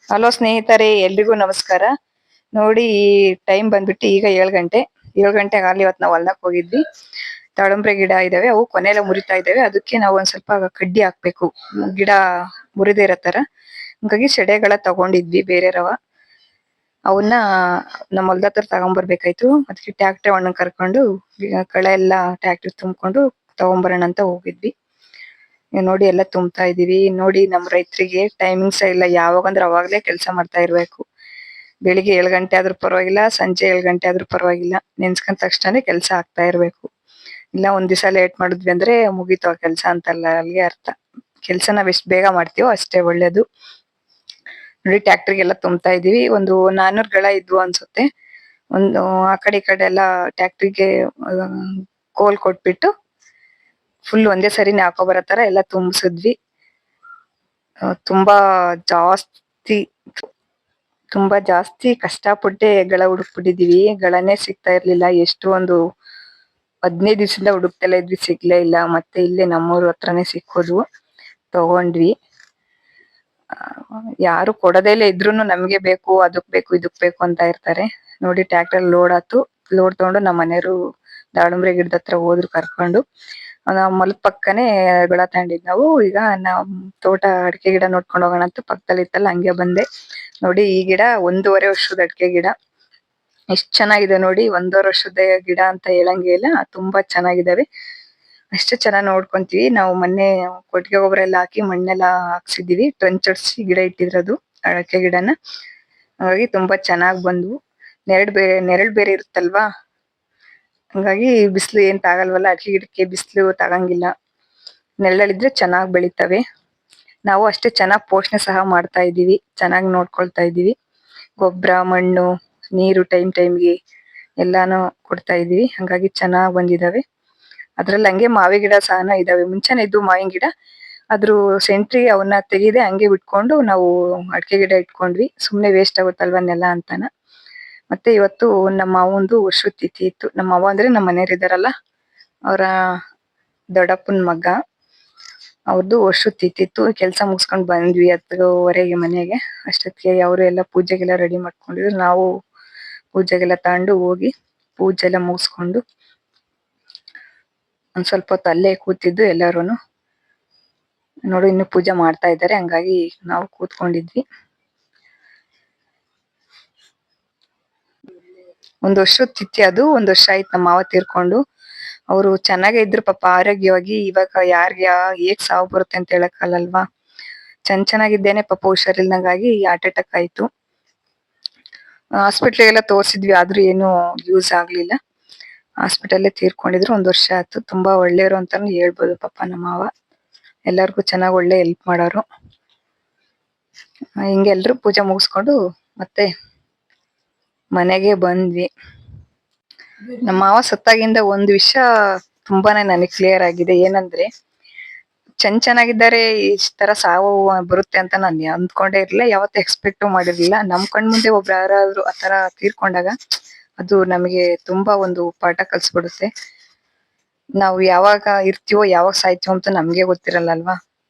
Hello ಸ್ನೇಹಿತರೆ, ಎಲ್ರಿಗೂ ನಮಸ್ಕಾರ. ನೋಡಿ, ಈ ಟೈಮ್ ಬಂದ್ಬಿಟ್ಟು ಈಗ 7 ಗಂಟೆ. 7 ಗಂಟೆ ಆಗಲಿ. ಇವತ್ತು ನಾವು ಹೊಲ್ದಕ್ ಹೋಗಿದ್ವಿ. ದಾಳಂಬ್ರೆ ಗಿಡ ಇದಾವೆ, ಅವು ಕೊನೆಲ್ಲ ಮುರಿತಾ ಇದಾವೆ. ಅದಕ್ಕೆ ನಾವು ಒಂದ್ ಸ್ವಲ್ಪ ಕಡ್ಡಿ ಹಾಕ್ಬೇಕು, ಗಿಡ ಮುರಿದೇ ಇರೋ ತರ. ಹಂಗಾಗಿ ಸೆಡೆಗಳ ತಗೊಂಡಿದ್ವಿ ಬೇರೆ ರವ. ಅವನ್ನ ನಮ್ಮ ಹೊಲ್ದ ಹತ್ರ ತಗೊಂಡ್ಬರ್ಬೇಕಾಯ್ತು. ಅದಕ್ಕೆ ಟ್ಯಾಕ್ಟರ್ ಅಣ್ಣ ಕರ್ಕೊಂಡು ಕಳೆ ಎಲ್ಲ ಟ್ಯಾಕ್ಟರ್ ತುಂಬ್ಕೊಂಡು ತಗೊಂಬರೋಣ ಅಂತ ಹೋಗಿದ್ವಿ. ನೋಡಿ ಎಲ್ಲ ತುಂಬ್ತಾ ಇದೀವಿ. ನೋಡಿ, ನಮ್ ರೈತರಿಗೆ ಟೈಮಿಂಗ್ಸ್ ಇಲ್ಲ. ಯಾವಾಗಂದ್ರೆ ಅವಾಗ್ಲೇ ಕೆಲಸ ಮಾಡ್ತಾ ಇರ್ಬೇಕು. ಬೆಳಿಗ್ಗೆ 7 ಗಂಟೆ ಆದ್ರೂ ಪರವಾಗಿಲ್ಲ, ಸಂಜೆ 7 ಗಂಟೆ ಆದ್ರೂ ಪರವಾಗಿಲ್ಲ, ನೆನ್ಸ್ಕೊಂಡ್ ತಕ್ಷಣ ಕೆಲಸ ಆಗ್ತಾ ಇರ್ಬೇಕು. ಇಲ್ಲ ಒಂದ್ ದಿವಸ ಲೇಟ್ ಮಾಡಿದ್ವಿ ಅಂದ್ರೆ ಮುಗೀತು ಆ ಕೆಲಸ ಅಂತಲ್ಲ ಅಲ್ಲಿಗೆ ಅರ್ಥ. ಕೆಲಸ ನಾವ್ ಎಷ್ಟ್ ಬೇಗ ಮಾಡ್ತೀವೋ ಅಷ್ಟೇ ಒಳ್ಳೇದು. ನೋಡಿ, ಟ್ಯಾಕ್ಟರ್ಗೆಲ್ಲ ತುಂಬ್ತಾ ಇದೀವಿ. ಒಂದು 400 ಗಳ ಇದ್ವು ಅನ್ಸುತ್ತೆ. ಒಂದು ಆ ಕಡೆ ಈ ಕಡೆ ಎಲ್ಲ ಟ್ಯಾಕ್ಟ್ರಿಗೆ ಕೋಲ್ ಕೊಟ್ಬಿಟ್ಟು ಫುಲ್ ಒಂದೇ ಸರಿನೇ ಹಾಕೋ ಬರೋ ತರ ಎಲ್ಲ ತುಂಬಿಸಿದ್ವಿ. ತುಂಬಾ ಜಾಸ್ತಿ ತುಂಬಾ ಜಾಸ್ತಿ ಕಷ್ಟಪಟ್ಟೆ ಗಳ ಹುಡುಕ್ಬಿಟ್ಟಿದೀವಿ. ಗಳನೇ ಸಿಗ್ತಾ ಇರ್ಲಿಲ್ಲ. ಎಷ್ಟು ಒಂದು 15 ದಿವಸದಿಂದ ಹುಡುಕ್ತಲೇ ಇದ್ವಿ, ಸಿಗ್ಲೇ ಇಲ್ಲ. ಮತ್ತೆ ಇಲ್ಲೇ ನಮ್ಮೂರ್ ಹತ್ರನೇ ಸಿಕ್ಕೋದು, ತಗೊಂಡ್ವಿ. ಯಾರು ಕೊಡದೇ ಇಲ್ಲ ಇದ್ರೂನು ನಮ್ಗೆ ಬೇಕು, ಅದಕ್ ಬೇಕು, ಇದಕ್ ಬೇಕು ಅಂತ ಇರ್ತಾರೆ. ನೋಡಿ, ಟ್ರ್ಯಾಕ್ಟರ್ ಲೋಡ್ ಆತು. ಲೋಡ್ ತಗೊಂಡು ನಮ್ಮ ಮನೆಯವರು ದಾಳಿಂಬ್ರೆ ಗಿಡದ ಹತ್ರ ಹೋದ್ರು ಕರ್ಕೊಂಡು. ಹೊಲದ ಪಕ್ಕನೆ ಗಳ ತಗೊಂಡಿದ್ ನಾವು. ಈಗ ನಮ್ ತೋಟ ಅಡಿಕೆ ಗಿಡ ನೋಡ್ಕೊಂಡ್ ಹೋಗೋಣ ಅಂತ ಪಕ್ಕದಲ್ಲಿ ಇತ್ತಲ್ಲ, ಹಂಗೆ ಬಂದೆ. ನೋಡಿ, ಈ ಗಿಡ 1.5 ವರ್ಷದ ಅಡಿಕೆ ಗಿಡ. ಎಷ್ಟ್ ಚೆನ್ನಾಗಿದೆ ನೋಡಿ. 1.5 ವರ್ಷದ ಗಿಡ ಅಂತ ಹೇಳಂಗೆ ಇಲ್ಲ, ತುಂಬಾ ಚೆನ್ನಾಗಿದಾವೆ. ಅಷ್ಟು ಚೆನ್ನಾಗಿ ನೋಡ್ಕೊಂತೀವಿ ನಾವು. ಮೊನ್ನೆ ಕೊಟ್ಟಿಗೆ ಗೊಬ್ಬರ ಎಲ್ಲ ಹಾಕಿ ಮಣ್ಣೆಲ್ಲ ಹಾಕ್ಸಿದೀವಿ. ಟ್ರಂಚ್ ಹೊಡ್ಸಿ ಗಿಡ ಇಟ್ಟಿರೋದು ಅಡಿಕೆ ಗಿಡನ. ಹಾಗಾಗಿ ತುಂಬಾ ಚೆನ್ನಾಗ್ ಬಂದ್ವು. ನೆರಳು ಬೇರೆ ಇರುತ್ತಲ್ವಾ, ಹಂಗಾಗಿ ಬಿಸಿಲು ಏನ್ ತಾಗಲ್ವಲ್ಲ. ಅಡಿಕೆ ಗಿಡಕ್ಕೆ ಬಿಸಿಲು ತಗಂಗಿಲ್ಲ. ನೆರಳಲ್ಲಿದ್ರೆ ಚೆನ್ನಾಗ್ ಬೆಳಿತವೆ. ನಾವು ಅಷ್ಟೇ ಚೆನ್ನಾಗ್ ಪೋಷಣೆ ಸಹ ಮಾಡ್ತಾ ಇದೀವಿ, ಚೆನ್ನಾಗ್ ನೋಡ್ಕೊಳ್ತಾ ಇದೀವಿ. ಗೊಬ್ಬರ, ಮಣ್ಣು, ನೀರು ಟೈಮ್ಗೆ ಎಲ್ಲಾನು ಕೊಡ್ತಾ ಇದೀವಿ. ಹಂಗಾಗಿ ಚೆನ್ನಾಗ್ ಬಂದಿದಾವೆ. ಅದ್ರಲ್ಲಿ ಹಂಗೆ ಮಾವಿ ಗಿಡ ಸಹನ ಇದಾವೆ. ಮುಂಚೆನೆ ಇದ್ವು ಮಾವಿನ ಗಿಡ. ಅದ್ರ ಸೆಂಟ್ರಿಗೆ ಅವನ್ನ ತೆಗಿದೆ ಹಂಗೆ ಬಿಟ್ಕೊಂಡು ನಾವು ಅಡಿಕೆ ಗಿಡ ಇಟ್ಕೊಂಡ್ವಿ. ಸುಮ್ನೆ ವೇಸ್ಟ್ ಆಗುತ್ತಲ್ವಾ ನೆಲ ಅಂತಾನ. ಮತ್ತೆ ಇವತ್ತು ನಮ್ಮ ಮಾವಂದು ವರ್ಷದ ತಿಥಿ ಇತ್ತು. ನಮ್ಮ ಅವ್ವ ಅಂದ್ರೆ ನಮ್ಮ ಮನೆಯವರು ಇದಾರಲ್ಲ, ಅವರ ದೊಡ್ಡಪ್ಪನ ಮಗ. ಅವ್ರದ್ದು ವರ್ಷದ ತಿಥಿ ಇತ್ತು. ಕೆಲ್ಸ ಮುಗಿಸ್ಕೊಂಡ್ ಬಂದ್ವಿ 10:30 ಮನೆಗೆ. ಅಷ್ಟೊತ್ತಿಗೆ ಅವರು ಎಲ್ಲ ಪೂಜೆಗೆಲ್ಲ ರೆಡಿ ಮಾಡ್ಕೊಂಡಿದ್ರು. ನಾವು ಪೂಜೆಗೆಲ್ಲ ತಗೊಂಡು ಹೋಗಿ ಪೂಜೆ ಎಲ್ಲ ಮುಗಿಸ್ಕೊಂಡು ಒಂದ್ ಸ್ವಲ್ಪ ಹೊತ್ತು ಅಲ್ಲೇ ಕೂತಿದ್ದು ಎಲ್ಲಾರುನು. ನೋಡಿ, ಇನ್ನು ಪೂಜೆ ಮಾಡ್ತಾ ಇದ್ದಾರೆ, ಹಂಗಾಗಿ ನಾವು ಕೂತ್ಕೊಂಡಿದ್ವಿ. ಒಂದ್ ವರ್ಷದ ತಿಥಿ ಅದು. 1 ವರ್ಷ ಆಯ್ತು ನಮ್ಮ ಮಾವ ತೀರ್ಕೊಂಡು. ಅವರು ಚೆನ್ನಾಗೇ ಇದ್ರು ಪಾಪ, ಆರೋಗ್ಯವಾಗಿ. ಇವಾಗ ಯಾರ್ಗ ಹೇಗ್ ಸಾವು ಬರುತ್ತೆ ಅಂತ ಹೇಳಕ್ಕಾಗಲ್ವಾ. ಚೆನ್ನಾಗಿದ್ದೇನೆ ಪಾಪ, ಹುಷಾರಿಲ್ದಂಗಾಗಿ ಹಾರ್ಟ್ ಅಟ್ಯಾಕ್ ಆಯ್ತು. ಹಾಸ್ಪಿಟ್ಲಿಗೆಲ್ಲ ತೋರ್ಸಿದ್ವಿ, ಆದ್ರೂ ಏನು ಯೂಸ್ ಆಗ್ಲಿಲ್ಲ. ಹಾಸ್ಪಿಟಲ್ಲೇ ತೀರ್ಕೊಂಡಿದ್ರು. 1 ವರ್ಷ ಆಯ್ತು. ತುಂಬಾ ಒಳ್ಳೆಯವರು ಅಂತಾನು ಹೇಳ್ಬೋದು ಪಾಪ ನಮ್ಮ ಮಾವ. ಎಲ್ಲಾರ್ಗು ಚೆನ್ನಾಗ್ ಒಳ್ಳೆ ಹೆಲ್ಪ್ ಮಾಡೋರು. ಹಿಂಗೆಲ್ರು ಪೂಜೆ ಮುಗಿಸ್ಕೊಂಡು ಮತ್ತೆ ಮನೆಗೆ ಬಂದ್ವಿ. ನಮ್ಮ ಮಾವ ಸತ್ತಾಗಿಂದ ಒಂದ್ ವಿಷಯ ತುಂಬಾನೇ ನನಗ್ ಕ್ಲಿಯರ್ ಆಗಿದೆ. ಏನಂದ್ರೆ, ಚೆನ್ನಾಗಿದ್ದಾರೆ, ಇಷ್ಟ ತರ ಸಾವು ಬರುತ್ತೆ ಅಂತ ನಾನು ಅಂದ್ಕೊಂಡೇ ಇರ್ಲಿಲ್ಲ. ಯಾವತ್ತೂ ಎಕ್ಸ್ಪೆಕ್ಟ್ ಮಾಡಿರ್ಲಿಲ್ಲ. ನಮ್ ಕಣ್ ಮುಂದೆ ಒಬ್ರು ಯಾರಾದ್ರೂ ಆತರ ತೀರ್ಕೊಂಡಾಗ ಅದು ನಮಗೆ ತುಂಬಾ ಒಂದು ಪಾಠ ಕಲ್ಸ್ಬಿಡುತ್ತೆ. ನಾವು ಯಾವಾಗ ಇರ್ತೀವೋ ಯಾವಾಗ ಸಾಯ್ತೀವೋ ಅಂತ ನಮ್ಗೆ ಗೊತ್ತಿರಲ್ಲ ಅಲ್ವಾ.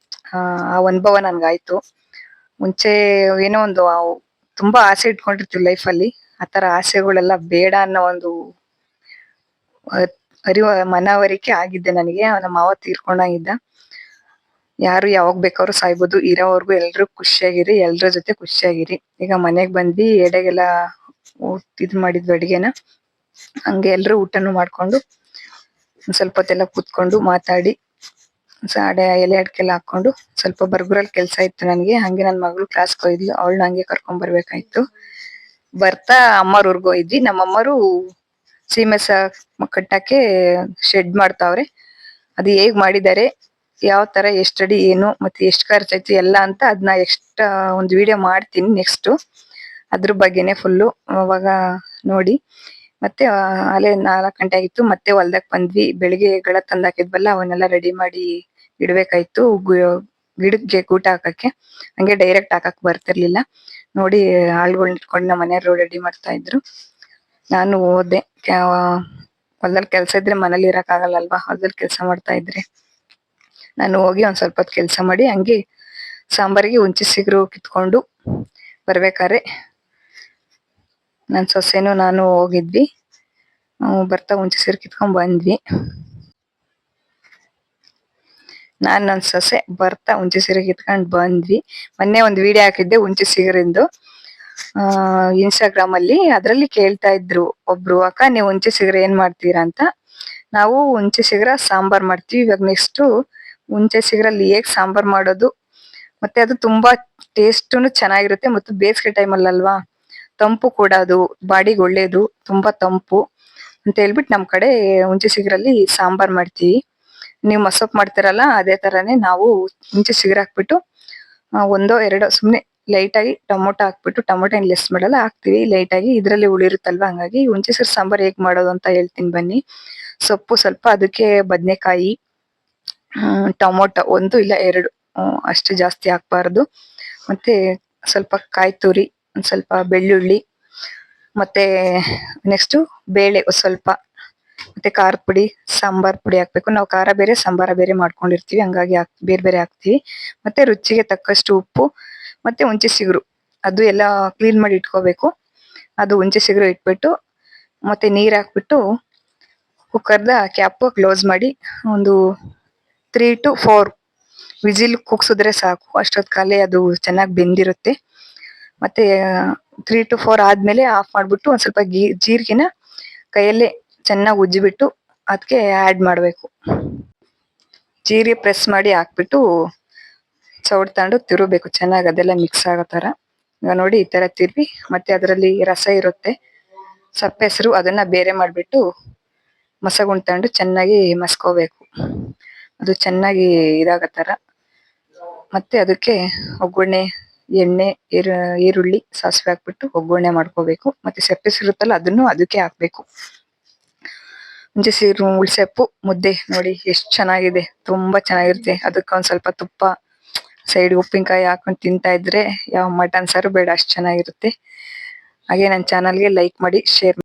ಆ ಅನುಭವ ನನ್ಗಾಯ್ತು. ಮುಂಚೆ ಏನೋ ಒಂದು ತುಂಬಾ ಆಸೆ ಇಟ್ಕೊಂಡಿರ್ತೀವಿ ಲೈಫ್ ಅಲ್ಲಿ. ಆತರ ಆಸೆಗಳೆಲ್ಲ ಬೇಡ ಅನ್ನೋ ಒಂದು ಮನವರಿಕೆ ಆಗಿದ್ದೆ ನನಗೆ. ನಮ್ಮ ಮಾವ ತೀರ್ಕೊಂಡಾಗಿದ್ದ. ಯಾರು ಯಾವಾಗ ಬೇಕಾದ್ರೂ ಸಾಯ್ಬೋದು. ಇರೋವರ್ಗು ಎಲ್ರು ಖುಷಿಯಾಗಿರಿ, ಎಲ್ರ ಜೊತೆ ಖುಷಿಯಾಗಿರಿ. ಈಗ ಮನೆಗ್ ಬಂದ್ವಿ, ಎಡೆಗೆಲ್ಲ ಇದ್ ಮಾಡಿದ್ವಿ ಅಡ್ಗೆನ. ಹಂಗೆ ಎಲ್ರು ಊಟನು ಮಾಡ್ಕೊಂಡು ಒಂದ್ ಸ್ವಲ್ಪ ಹೊತ್ತೆಲ್ಲ ಕೂತ್ಕೊಂಡು ಮಾತಾಡಿ ಎಲೆ ಅಡ್ಕೆಲ್ಲ ಹಾಕೊಂಡು ಸ್ವಲ್ಪ ಬರ್ಗುರಲ್ಲಿ ಕೆಲ್ಸ ಇತ್ತು ನನ್ಗೆ. ಹಂಗೆ ನನ್ ಮಗಳು ಕ್ಲಾಸ್ಗೆ ಹೋಯ್ದ್ಲು, ಅವಳನ್ನ ಹಂಗೆ ಕರ್ಕೊಂಡ್ ಬರ್ಬೇಕಾಯ್ತು. ಬರ್ತಾ ಅಮ್ಮರ್ ಊರ್ಗ್ ಹೋಗಿದ್ವಿ. ನಮ್ಮಮ್ಮರು ಸೀಮೆ ಕಟ್ಟಕ್ಕೆ ಶೆಡ್ ಮಾಡ್ತಾವ್ರೆ. ಅದು ಹೇಗ್ ಮಾಡಿದ್ದಾರೆ, ಯಾವ ತರ ಎಷ್ಟಡಿ ಏನು ಮತ್ತೆ ಎಷ್ಟು ಖರ್ಚಾಯ್ತು ಎಲ್ಲ ಅಂತ ಅದನ್ನ ಒಂದು ವಿಡಿಯೋ ಮಾಡ್ತೀನಿ ನೆಕ್ಸ್ಟ್. ಅದ್ರ ಬಗ್ಗೆನೆ ಫುಲ್ಲು ಅವಾಗ ನೋಡಿ. ಮತ್ತೆ ಅಲ್ಲೇ 4 ಗಂಟೆ ಆಗಿತ್ತು. ಮತ್ತೆ ಹೊಲ್ದಕ್ ಬಂದ್ವಿ. ಬೆಳಿಗ್ಗೆ ಗಳ ತಂದ್ ಹಾಕಿದ್ವಲ್ಲ, ಅವನ್ನೆಲ್ಲ ರೆಡಿ ಮಾಡಿ ಇಡ್ಬೇಕಾಯ್ತು. ಗಿಡಕ್ಕೆ ಗೂಟ ಹಾಕಕ್ಕೆ. ಹಂಗೆ ಡೈರೆಕ್ಟ್ ಹಾಕಕ್ ಬರ್ತಿರ್ಲಿಲ್ಲ. ನೋಡಿ, ಆಳ್ಗಳನ್ನ ಇಟ್ಕೊಂಡು ನಮ್ಮ ಮನೆಯವರು ರೆಡಿ ಮಾಡ್ತಾ ಇದ್ರು. ನಾನು ಹೋದೆ. ಹೊಲದಲ್ಲಿ ಕೆಲ್ಸ ಇದ್ರೆ ಮನೇಲಿ ಇರಕ್ ಆಗಲ್ಲ ಅಲ್ವಾ, ಹೊಲದಲ್ಲಿ ಕೆಲ್ಸ ಮಾಡ್ತಾ ಇದ್ರೆ. ನಾನು ಹೋಗಿ ಒಂದ್ ಸ್ವಲ್ಪ ಹೊತ್ತು ಕೆಲ್ಸ ಮಾಡಿ ಹಂಗೆ ಸಾಂಬಾರಿಗೆ ಹುಂಚಿ ಚಿಗುರು ಕಿತ್ಕೊಂಡು ಬರ್ಬೇಕಾದ್ರೆ ನನ್ ಸೊಸೆನು ನಾನು ಹೋಗಿದ್ವಿ. ಬರ್ತಾ ಹುಂಚೆ ಸೀರೆ ಕಿತ್ಕೊಂಡ್ ಬಂದ್ವಿ. ನನ್ ಸೊಸೆ ಬರ್ತಾ ಹುಂಚೆ ಸೀರೆ ಕಿತ್ಕೊಂಡ್ ಬಂದ್ವಿ. ಮೊನ್ನೆ ಒಂದ್ ವಿಡಿಯೋ ಹಾಕಿದ್ದೆ ಹುಂಚೆ ಸೀರೆಂದು ಇನ್ಸ್ಟಾಗ್ರಾಮ್ ಅಲ್ಲಿ. ಅದ್ರಲ್ಲಿ ಕೇಳ್ತಾ ಇದ್ರು ಒಬ್ರು, ಅಕ್ಕ ನೀವು ಹುಂಚೆ ಸೀರೆ ಏನ್ ಮಾಡ್ತೀರಾ ಅಂತ. ನಾವು ಹುಂಚೆ ಸೀರೆ ಸಾಂಬಾರ್ ಮಾಡ್ತೀವಿ. ಇವಾಗ ನೆಕ್ಸ್ಟ್ ಹುಂಚೆ ಸೀರೆಲ್ಲಿ ಹೇಗ್ ಸಾಂಬಾರ್ ಮಾಡೋದು, ಮತ್ತೆ ಅದು ತುಂಬಾ ಟೇಸ್ಟ್ನು ಚೆನ್ನಾಗಿರುತ್ತೆ. ಮತ್ತು ಬೇಸಿಗೆ ಟೈಮಲ್ಲಿ ಅಲ್ವಾ, ತಂಪು ಕೂಡ, ಅದು ಬಾಡಿಗೆ ಒಳ್ಳೇದು, ತುಂಬಾ ತಂಪು ಅಂತ ಹೇಳ್ಬಿಟ್ಟು ನಮ್ ಕಡೆ ಹುಂಚೆ ಸೀರೆಲ್ಲಿ ಸಾಂಬಾರ್ ಮಾಡ್ತೀವಿ. ನೀವು ಮಸೊಪ್ ಮಾಡ್ತಿರಲ್ಲ ಅದೇ ತರಾನೇ ನಾವು ಹುಂಚೆ ಸೀರೆ ಹಾಕ್ಬಿಟ್ಟು ಒಂದೋ ಎರಡೋ ಸುಮ್ನೆ ಲೈಟ್ ಆಗಿ ಟೊಮೊಟೊ ಹಾಕ್ಬಿಟ್ಟು, ಟೊಮೊಟೊ ಏನ್ ಲೆಸ್ ಮಾಡಲ್ಲ, ಹಾಕ್ತಿವಿ ಲೈಟ್ ಆಗಿ. ಇದ್ರಲ್ಲಿ ಹುಳಿರುತ್ತಲ್ವಾ, ಹಂಗಾಗಿ ಹುಂಚೆ ಸೀರೆ ಸಾಂಬಾರ್ ಹೇಗ್ ಮಾಡೋದು ಅಂತ ಹೇಳ್ತೀನಿ ಬನ್ನಿ. ಸೊಪ್ಪು ಸ್ವಲ್ಪ, ಅದಕ್ಕೆ ಬದನೆಕಾಯಿ, ಟೊಮೊಟೊ ಒಂದು ಇಲ್ಲ ಎರಡು, ಅಷ್ಟು ಜಾಸ್ತಿ ಹಾಕ್ಬಾರ್ದು. ಮತ್ತೆ ಸ್ವಲ್ಪ ಕಾಯಿ ತುರಿ, ಒಂದ್ ಸ್ವಲ್ಪ ಬೆಳ್ಳುಳ್ಳಿ, ಮತ್ತೆ ನೆಕ್ಸ್ಟ್ ಬೇಳೆ ಸ್ವಲ್ಪ, ಮತ್ತೆ ಖಾರ ಪುಡಿ, ಸಾಂಬಾರ್ ಪುಡಿ ಹಾಕ್ಬೇಕು. ನಾವು ಖಾರ ಬೇರೆ ಸಾಂಬಾರ ಬೇರೆ ಮಾಡ್ಕೊಂಡಿರ್ತೀವಿ, ಹಂಗಾಗಿ ಬೇರೆ ಬೇರೆ ಹಾಕ್ತಿವಿ. ಮತ್ತೆ ರುಚಿಗೆ ತಕ್ಕಷ್ಟು ಉಪ್ಪು, ಮತ್ತೆ ಹುಂಚೆ ಸಿಗುರು ಅದು ಎಲ್ಲ ಕ್ಲೀನ್ ಮಾಡಿ ಇಟ್ಕೋಬೇಕು. ಅದು ಹುಂಚೆ ಸಿಗುರು ಇಟ್ಬಿಟ್ಟು, ಮತ್ತೆ ನೀರ್ ಹಾಕ್ಬಿಟ್ಟು ಕುಕ್ಕರ್ದ ಕ್ಯಾಪ್ ಕ್ಲೋಸ್ ಮಾಡಿ ಒಂದು 3 to 4 ವಿಜಿಲ್ ಕೂಗ್ಸಿದ್ರೆ ಸಾಕು. ಅಷ್ಟೊತ್ ಕಾಲೇ ಅದು ಚೆನ್ನಾಗಿ ಬೆಂದಿರುತ್ತೆ. ಮತ್ತೆ 3 to 4 ಆದ್ಮೇಲೆ ಆಫ್ ಮಾಡ್ಬಿಟ್ಟು ಒಂದ್ ಸ್ವಲ್ಪ ಜೀರಿಗೆನ ಕೈಯಲ್ಲೇ ಚೆನ್ನಾಗಿ ಉಜ್ಜಿಬಿಟ್ಟು ಅದಕ್ಕೆ ಆಡ್ ಮಾಡ್ಬೇಕು. ಜೀರಿಗೆ ಪ್ರೆಸ್ ಮಾಡಿ ಹಾಕ್ಬಿಟ್ಟು ಸೌಟ್ ತಿರುಗಬೇಕು ಚೆನ್ನಾಗಿ, ಅದೆಲ್ಲ ಮಿಕ್ಸ್ ಆಗೋ ತರ. ಈಗ ನೋಡಿ ಈ ತರ ತಿರ್ವಿ, ಮತ್ತೆ ಅದರಲ್ಲಿ ರಸ ಇರುತ್ತೆ ಸಪ್ಪೆಸರು, ಅದನ್ನ ಬೇರೆ ಮಾಡ್ಬಿಟ್ಟು ಮಸಗುಣ್ ತಗೊಂಡು ಚೆನ್ನಾಗಿ ಮಸ್ಕೋಬೇಕು. ಅದು ಚೆನ್ನಾಗಿ ಇದಾಗತ್ತರ. ಮತ್ತೆ ಅದಕ್ಕೆ ಒಗ್ಗರಣೆ, ಎಣ್ಣೆ, ಈರುಳ್ಳಿ, ಸಾಸಿವೆ ಹಾಕ್ಬಿಟ್ಟು ಒಗ್ಗರಣೆ ಮಾಡ್ಕೋಬೇಕು. ಮತ್ತೆ ಸಪ್ಪೆಸಿರುತ್ತಲ್ಲ ಅದನ್ನು ಅದಕ್ಕೆ ಹಾಕ್ಬೇಕು. ಹುಂಚೆ ಸೀರು ಉಳ್ಸೆಪ್ಪು ಮುದ್ದೆ ನೋಡಿ ಎಷ್ಟ್ ಚೆನ್ನಾಗಿದೆ, ತುಂಬಾ ಚೆನ್ನಾಗಿರುತ್ತೆ. ಅದಕ್ಕ ಒಂದ್ ಸ್ವಲ್ಪ ತುಪ್ಪ, ಸೈಡ್ ಉಪ್ಪಿನಕಾಯಿ ಹಾಕೊಂಡ್ ತಿಂತಾ ಇದ್ರೆ ಯಾವ ಮಟನ್ ಸಾರು ಬೇಡ, ಅಷ್ಟ್ ಚೆನ್ನಾಗಿರುತ್ತೆ. ಹಾಗೆ ನನ್ನ ಚಾನಲ್ಗೆ ಲೈಕ್ ಮಾಡಿ, ಶೇರ್ ಮಾಡಿ.